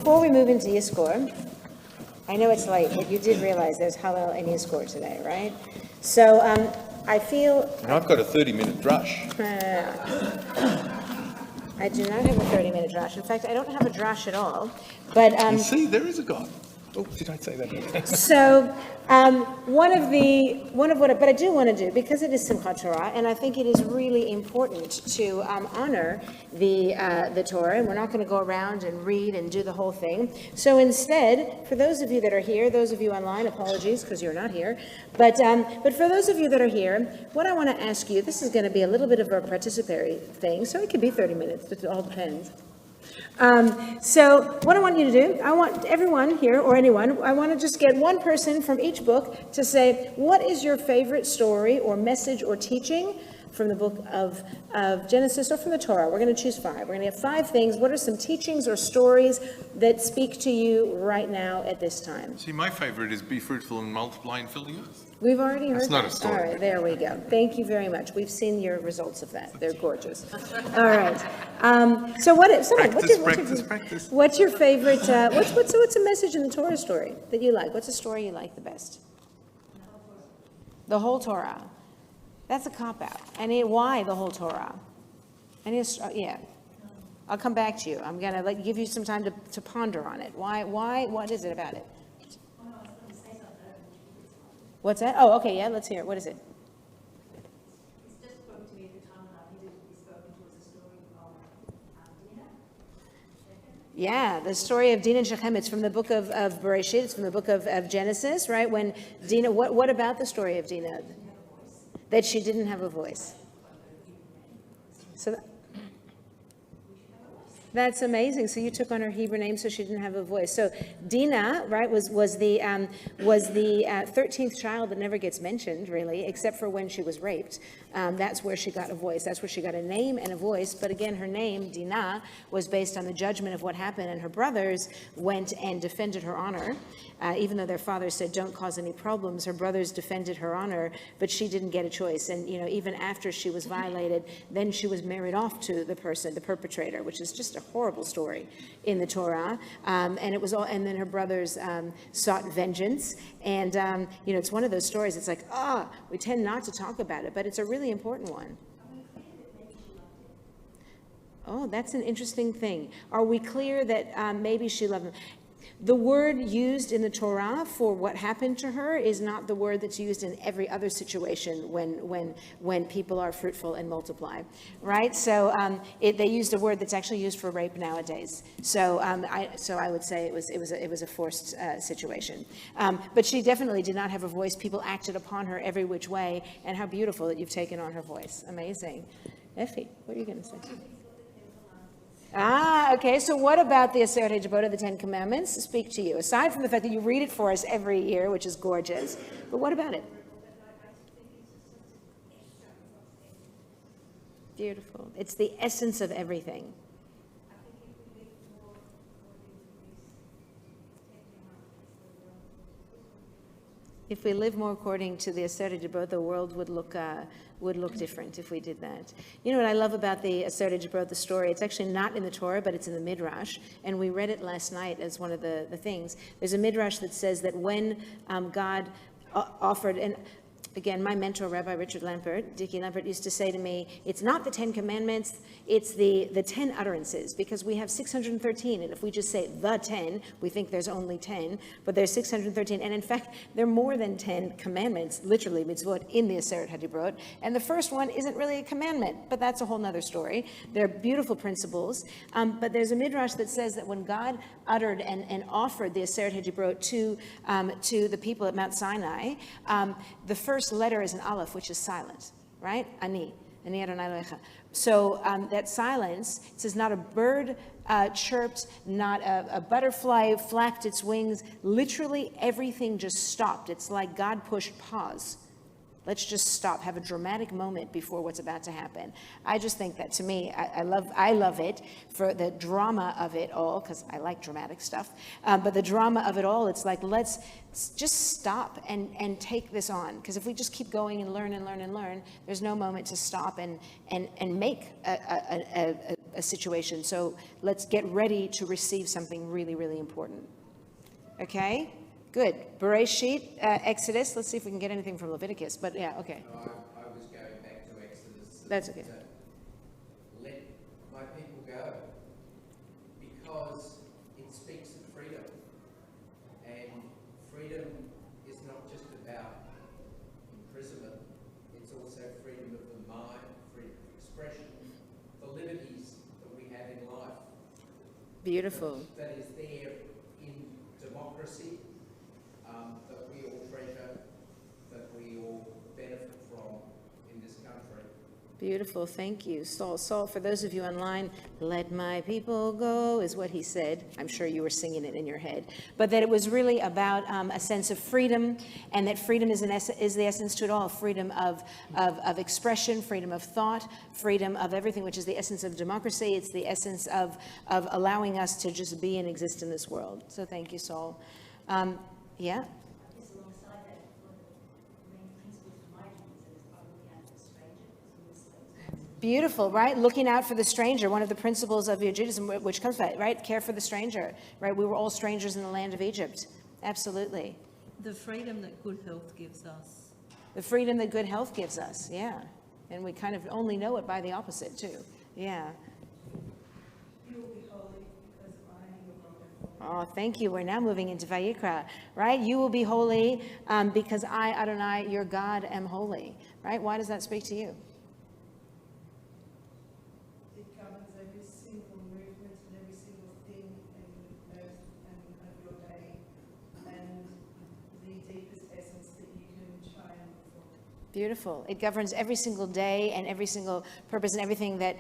Before we move into Yizkor, I know it's late, but you did realize there's Hallel and Yizkor today, right? So I feel... And I've got a 30-minute drush. I do not have a 30-minute Drash. In fact, I don't have a Drash at all. But You see, there is a God. Oh, did I say that? So but I do want to do, because it is Simchat Torah, and I think it is really important to honor the Torah, and we're not going to go around and read and do the whole thing. So instead, for those of you that are here, those of you online, apologies because you're not here, but for those of you that are here, what I want to ask you, this is going to be a little bit of a participatory thing, so it could be 30 minutes, it all depends. So what I want you to do, I want everyone here, or anyone, I want to just get one person from each book to say, what is your favorite story or message or teaching from the book of Genesis or from the Torah? We're going to choose 5. We're going to have 5 things. What are some teachings or stories that speak to you right now at this time? See, my favorite is be fruitful and multiply and fill the earth. We've already heard That's not a story. All right, there we go. Thank you very much. We've seen your results of that. They're gorgeous. All right. So what's your favorite, what's a message in the Torah story that you like? What's a story you like the best? The whole Torah. That's a cop-out. Why the whole Torah? Yeah. I'll come back to you. I'm going to give you some time to ponder on it. Why, what is it about it? What's that? Oh, okay, yeah, let's hear it. What is it? It's just spoke to me at the time that I needed to be spoken to as a story of Dinah. Yeah, the story of Dinah and Shechem. It's from the book of Bereshit. It's from the book of Genesis, right? When Dinah, what about the story of Dinah? That she didn't have a voice. So that's amazing. So you took on her Hebrew name so she didn't have a voice. So Dinah, right, was the 13th child that never gets mentioned, really, except for when she was raped. That's where she got a voice. That's where she got a name and a voice. But again, her name, Dinah, was based on the judgment of what happened, and her brothers went and defended her honor. Even though their father said, don't cause any problems, her brothers defended her honor, but she didn't get a choice. And, even after she was violated, then she was married off to the perpetrator, which is just a horrible story in the Torah. And then her brothers sought vengeance. And, it's one of those stories. It's like, we tend not to talk about it, but it's a really important one. Oh, that's an interesting thing. Are we clear that maybe she loved him? The word used in the Torah for what happened to her is not the word that's used in every other situation when people are fruitful and multiply, right? So they used a word that's actually used for rape nowadays. So I would say it was a forced situation. But she definitely did not have a voice. People acted upon her every which way, and how beautiful that you've taken on her voice. Amazing. Effie, what are you going to say? Okay. So what about the Atzeret of the 10 Commandments speak to you? Aside from the fact that you read it for us every year, which is gorgeous, but what about it? Beautiful. It's the essence of everything. If we live more according to the Atzeret, the world would look different if we did that. You know what I love about the Atzeret, the story? It's actually not in the Torah, but it's in the Midrash, and we read it last night as one of the things. There's a Midrash that says that when God offered, and again, my mentor, Rabbi Richard Lampert, Dickie Lampert, used to say to me, it's not the 10 Commandments, it's the 10 utterances, because we have 613, and if we just say the 10, we think there's only 10, but there's 613, and in fact, there are more than 10 commandments, literally mitzvot, in the Atzeret HaDibrot, and the first one isn't really a commandment, but that's a whole nother story. They're beautiful principles, but there's a Midrash that says that when God uttered and offered the Atzeret HaDibrot to the people at Mount Sinai, the first letter is an aleph, which is silent, right? Ani Adonai Elohecha. So that silence, it says not a bird chirped, not a butterfly flapped its wings. Literally everything just stopped. It's like God pushed pause. Let's just stop, have a dramatic moment before what's about to happen. I just think that, to me, I love it for the drama of it all, because I like dramatic stuff. But the drama of it all, it's like, let's just stop and take this on. Because if we just keep going and learn and learn and learn, there's no moment to stop and make a a situation. So let's get ready to receive something really, really important. Okay? Good. Bereshit, Exodus. Let's see if we can get anything from Leviticus. But yeah, okay. No, I was going back to Exodus. That's okay. Let my people go, because it speaks of freedom. And freedom is not just about imprisonment, it's also freedom of the mind, freedom of expression, the liberties that we have in life. Beautiful. That is there in democracy, that we all treasure, that we all benefit from in this country. Beautiful. Thank you. Saul, for those of you online, let my people go is what he said. I'm sure you were singing it in your head. But that it was really about a sense of freedom, and that freedom is the essence to it all. Freedom of expression, freedom of thought, freedom of everything, which is the essence of democracy. It's the essence of allowing us to just be and exist in this world. So thank you, Saul. Yeah? Just alongside that, one of the main principles of my Judaism is by looking out for the stranger, because we Muslims. Beautiful, right? Looking out for the stranger, one of the principles of your Judaism, which comes from it, right? Care for the stranger, right? We were all strangers in the land of Egypt. Absolutely. The freedom that good health gives us. The freedom that good health gives us, yeah. And we kind of only know it by the opposite, too. Yeah. You will be holy because I am your God. Oh, thank you. We're now moving into Vayikra, right? You will be holy because I, Adonai, your God, am holy, right? Why does that speak to you? It governs every single movement and every single thing in earth and of your day, and the deepest essence that you can try and look for. Beautiful. It governs every single day and every single purpose and everything that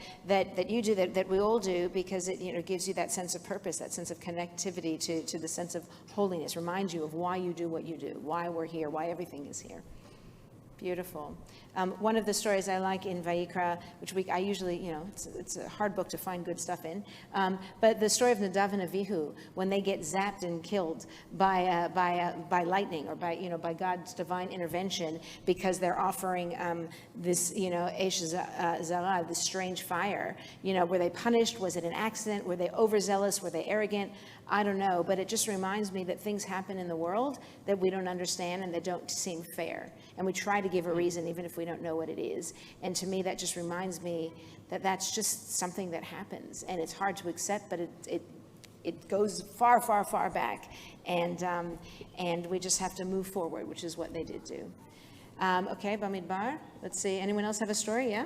you do, that we all do, because it gives you that sense of purpose, that sense of connectivity to the sense of holiness, reminds you of why you do what you do, why we're here, why everything is here. Beautiful. One of the stories I like in Vayikra, which I usually, it's a hard book to find good stuff in, but the story of Nadav and Avihu, when they get zapped and killed by lightning, or by God's divine intervention, because they're offering this, Eish Zara, this strange fire. Were they punished? Was it an accident? Were they overzealous? Were they arrogant? I don't know, but it just reminds me that things happen in the world that we don't understand and that don't seem fair. And we try to give a reason, even if we don't know what it is. And to me, that just reminds me that that's just something that happens. And it's hard to accept, but it goes far, far, far back. And we just have to move forward, which is what they did do. Okay, Bamidbar. Let's see. Anyone else have a story? Yeah?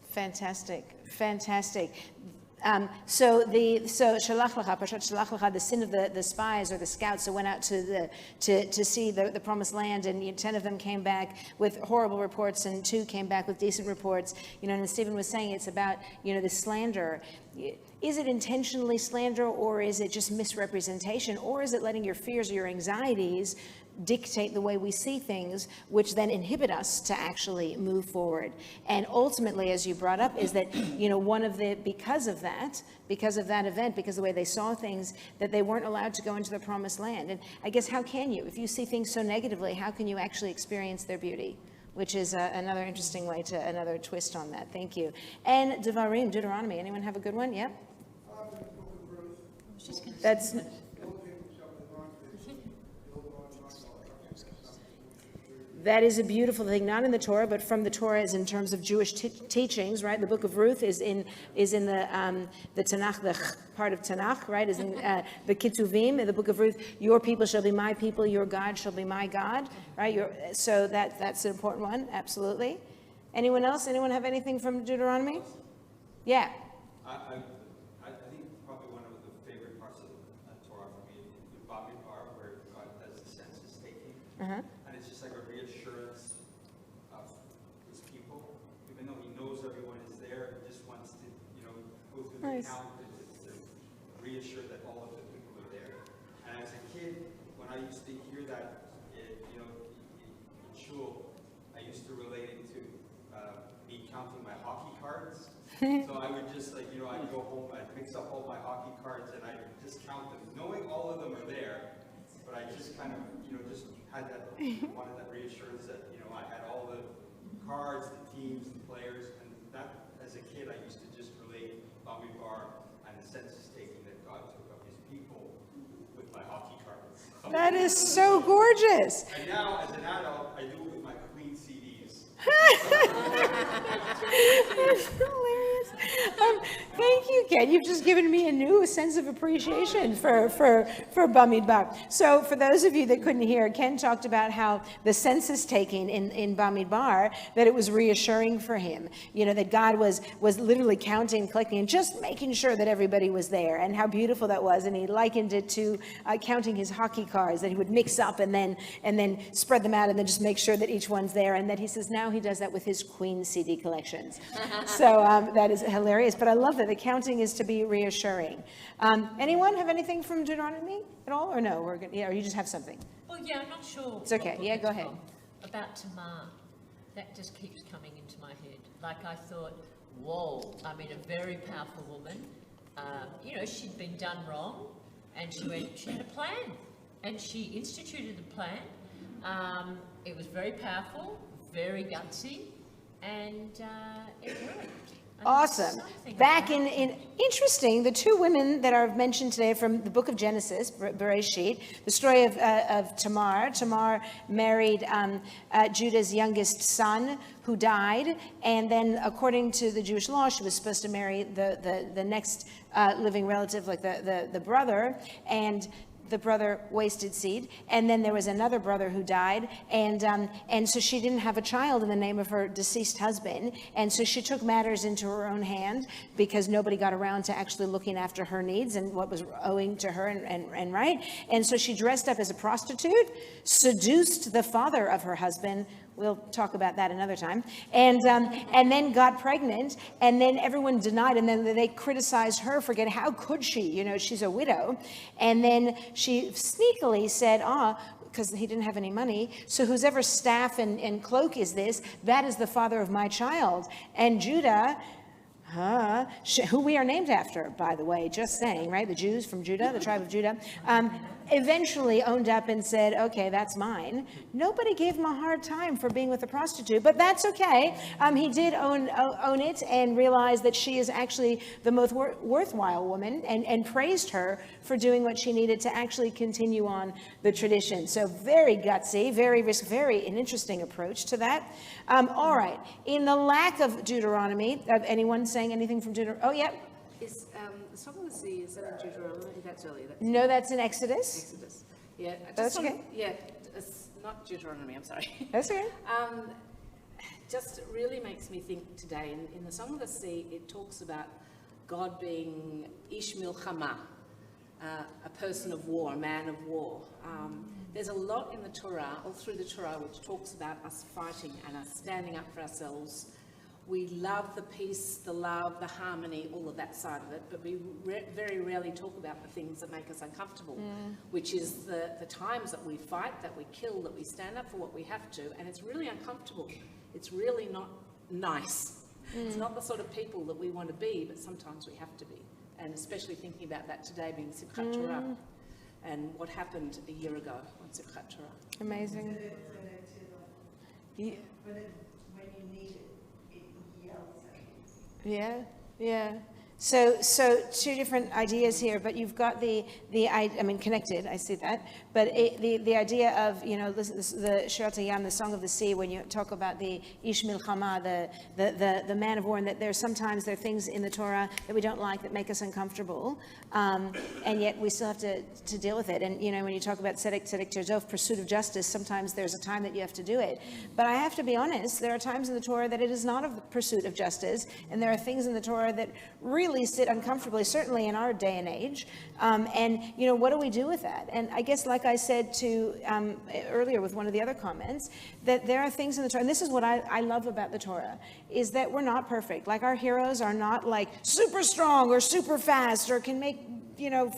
Fantastic. So Shalach Lecha, Parshat Shalach Lecha, the sin of the spies or the scouts who went out to see the promised land, and 10 of them came back with horrible reports, and 2 came back with decent reports. And Stephen was saying it's about the slander. Is it intentionally slander, or is it just misrepresentation, or is it letting your fears or your anxieties dictate the way we see things, which then inhibit us to actually move forward? And ultimately, as you brought up, is that one of the because of that event, because of the way they saw things, that they weren't allowed to go into the promised land. And I guess, how can you, if you see things so negatively, how can you actually experience their beauty? Which is another interesting way another twist on that. Thank you. And Devarim, Deuteronomy. Anyone have a good one? Yep. That's. That is a beautiful thing, not in the Torah, but from the Torah, is in terms of Jewish teachings, right? The book of Ruth is in the Tanakh, the part of Tanakh, right? Is in the Ketuvim, in the book of Ruth. Your people shall be my people, your God shall be my God, right? So that's an important one, absolutely. Anyone else? Anyone have anything from Deuteronomy? Yeah. I think probably one of the favorite parts of the Torah for me is the Bamidbar, where God does the census taking. And it's just like a reassurance of his people, even though Nice. count to reassure that all of the people are there. And as a kid, when I used to hear that, in shul, I used to relate it to me counting my hockey cards. So I would just I'd go home, I'd mix up all my hockey cards and I'd just count them, knowing all of them are there. But I just kind of, just had that, wanted that reassurance that, I had all the cards, the teams, the players, and that, as a kid, I used to just relate Bamidbar and the census taking that God took of his people with my hockey cards. That is so gorgeous. And now, as an adult, I do it with my Queen CDs. That's hilarious. Thank you, Ken. You've just given me a new sense of appreciation for Bamidbar. So for those of you that couldn't hear, Ken talked about how the census taking in Bamidbar, that it was reassuring for him, that God was literally counting, collecting, and just making sure that everybody was there, and how beautiful that was. And he likened it to counting his hockey cards that he would mix up and then spread them out and then just make sure that each one's there. And that he says now he does that with his Queen CD collections. So that is hilarious. But I love that the counting is to be reassuring. Anyone have anything from Deuteronomy at all, or no? Or you just have something? Well, yeah, I'm not sure. It's okay. what Yeah, book go it's ahead. from. About Tamar. That just keeps coming into my head. Like I thought, whoa, a very powerful woman. She'd been done wrong, and she had a plan, and she instituted a plan. It was very powerful, very gutsy, and it worked. Awesome. Back in interesting, the two women that are mentioned today from the book of Genesis, Bereshit, the story of Tamar. Tamar married Judah's youngest son, who died, and then according to the Jewish law, she was supposed to marry the next living relative, like the brother, and the brother wasted seed, and then there was another brother who died, and so she didn't have a child in the name of her deceased husband, and so she took matters into her own hand because nobody got around to actually looking after her needs and what was owing to her and right, and so she dressed up as a prostitute, seduced the father of her husband. We'll talk about that another time. And then got pregnant, and then everyone denied, and then they criticized her for getting, how could she? She's a widow. And then she sneakily said, because he didn't have any money, so whose ever staff and cloak is this? That is the father of my child. And Judah, who we are named after, by the way, just saying, right? The Jews from Judah, the tribe of Judah, eventually owned up and said, okay, that's mine. Nobody gave him a hard time for being with a prostitute, but that's okay. He did own it and realized that she is actually the most worthwhile woman, and praised her for doing what she needed to actually continue on the tradition. So very gutsy, very an interesting approach to that. All right, in the lack of Deuteronomy, of anyone saying anything from Deuteronomy? Oh, yeah. Is the Song of the Sea, is that in Deuteronomy? That's earlier. No, that's in Exodus. Exodus. Yeah. That's okay. Yeah, it's not Deuteronomy, I'm sorry. That's okay. Just really makes me think today, in the Song of the Sea, it talks about God being Ish Milchama, a person of war, a man of war. There's a lot in the Torah, all through the Torah, which talks about us fighting and us standing up for ourselves. We love the peace, the love, the harmony, all of that side of it, but we very rarely talk about the things that make us uncomfortable, which is the times that we fight, that we kill, that we stand up for what we have to, and it's really uncomfortable. It's really not nice. It's not the sort of people that we want to be, but sometimes we have to be. And especially thinking about that today being Simchat Torah and what happened a year ago on Simchat Torah. Amazing. Yeah. When you need it, it yells at you. Yeah. So two different ideas here, but you've got the connected, I see that, but the idea of, the Shirat Hayam, the Song of the Sea, when you talk about the Ish Milchama, the man of war, and that there are things in the Torah that we don't like that make us uncomfortable, and yet we still have to deal with it. And, when you talk about tzedek tirdof, pursuit of justice, sometimes there's a time that you have to do it. But I have to be honest, there are times in the Torah that it is not a pursuit of justice, and there are things in the Torah that really really sit uncomfortably, certainly in our day and age. And, what do we do with that? And I guess, like I said to earlier with one of the other comments, that there are things in the Torah, and this is what I love about the Torah, is that we're not perfect. Like, our heroes are not like super strong or super fast or can make,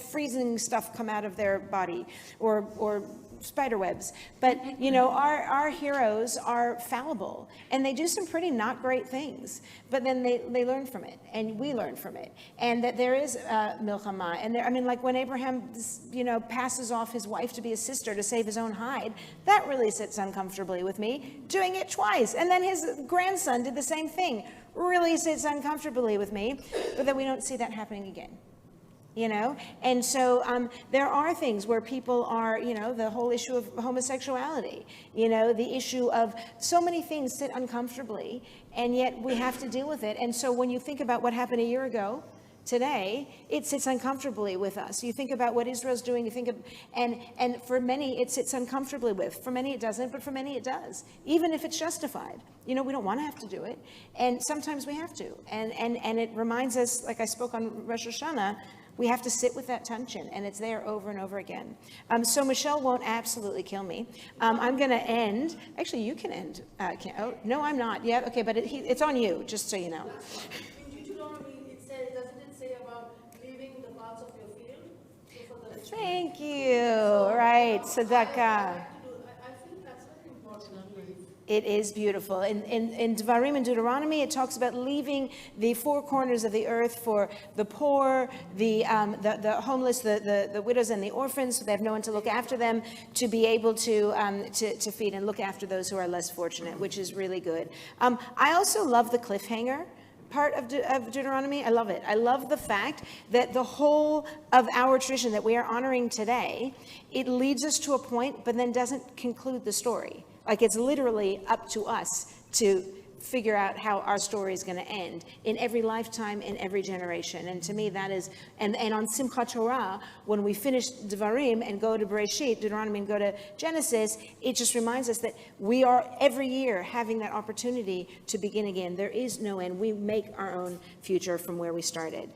freezing stuff come out of their body or spider webs. But, our heroes are fallible, and they do some pretty not great things, but then they learn from it, and we learn from it. And that there is milchama, and like when Abraham, passes off his wife to be his sister to save his own hide, that really sits uncomfortably with me, doing it twice. And then his grandson did the same thing, really sits uncomfortably with me, but then we don't see that happening again. And so there are things where people are, the whole issue of homosexuality, the issue of so many things sit uncomfortably, and yet we have to deal with it. And so when you think about what happened a year ago, today, it sits uncomfortably with us. You think about what Israel's doing, you think of, and for many it sits uncomfortably with. For many it doesn't, but for many it does, even if it's justified. We don't want to have to do it, and sometimes we have to. And it reminds us, like I spoke on Rosh Hashanah, we have to sit with that tension, and it's there over and over again. So Michelle won't absolutely kill me. I'm going to end. Actually, you can end. Oh, no, I'm not. Yeah, okay, but it's on you, just so you know. In Deuteronomy, doesn't it say about leaving the parts of your field? So for the Thank you. Right, tzedakah. I feel that's very important to leave. It is beautiful. In Devarim and Deuteronomy, it talks about leaving the four corners of the earth for the poor, the homeless, the widows and the orphans, so they have no one to look after them, to be able to feed and look after those who are less fortunate, which is really good. I also love the cliffhanger part of Deuteronomy. I love it. I love the fact that the whole of our tradition that we are honoring today, it leads us to a point, but then doesn't conclude the story. Like, it's literally up to us to figure out how our story is going to end in every lifetime, in every generation. And to me, that is, and on Simchat Torah, when we finish Devarim and go to Bereshit, Deuteronomy, and go to Genesis, it just reminds us that we are every year having that opportunity to begin again. There is no end. We make our own future from where we started.